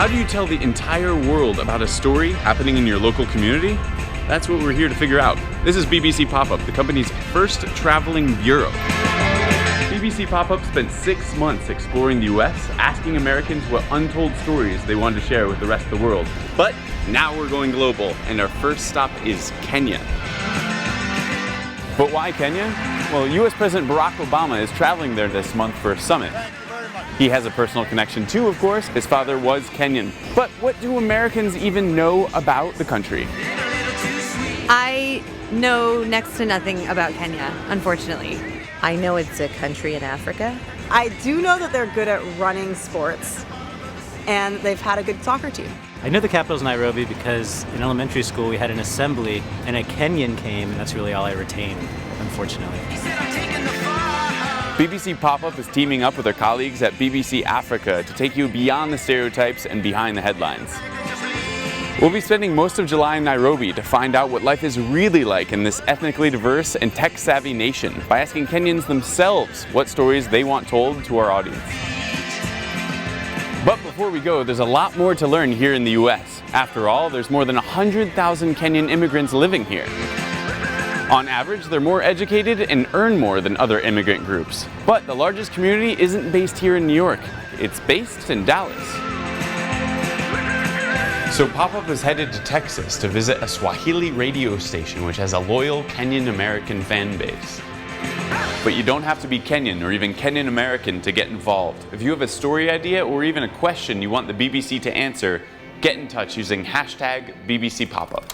How do you tell the entire world about a story happening in your local community? That's what we're here to figure out. This is BBC Pop-Up, the company's first traveling bureau. BBC Pop-Up spent 6 months exploring the US, asking Americans what untold stories they wanted to share with the rest of the world. But now we're going global, and our first stop is Kenya. But why Kenya? Well, US President Barack Obama is traveling there this month for a summit. He has a personal connection too, of course. His father was Kenyan. But what do Americans even know about the country? I know next to nothing about Kenya, unfortunately. I know it's a country in Africa. I do know that they're good at running sports, and they've had a good soccer team. I know the capital's Nairobi because in elementary school we had an assembly and a Kenyan came, and that's really all I retained, unfortunately. BBC Pop-Up is teaming up with their colleagues at BBC Africa to take you beyond the stereotypes and behind the headlines. We'll be spending most of July in Nairobi to find out what life is really like in this ethnically diverse and tech-savvy nation by asking Kenyans themselves what stories they want told to our audience. But before we go, there's a lot more to learn here in the US. After all, there's more than 100,000 Kenyan immigrants living here. On average, they're more educated and earn more than other immigrant groups. But the largest community isn't based here in New York. It's based in Dallas. So Pop-Up is headed to Texas to visit a Swahili radio station which has a loyal Kenyan American fan base. But you don't have to be Kenyan or even Kenyan American to get involved. If you have a story idea or even a question you want the BBC to answer, get in touch using #BBC Pop-Up.